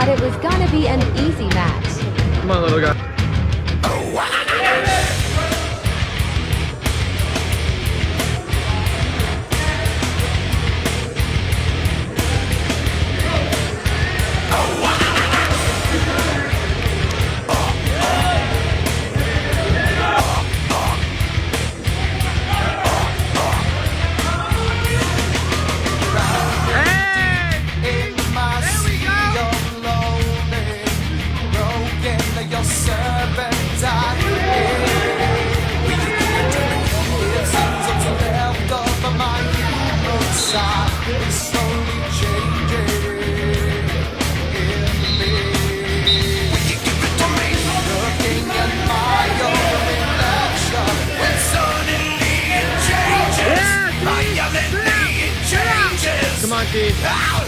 thought it was gonna be an easy match. Come on, little guy. Come on, Keith.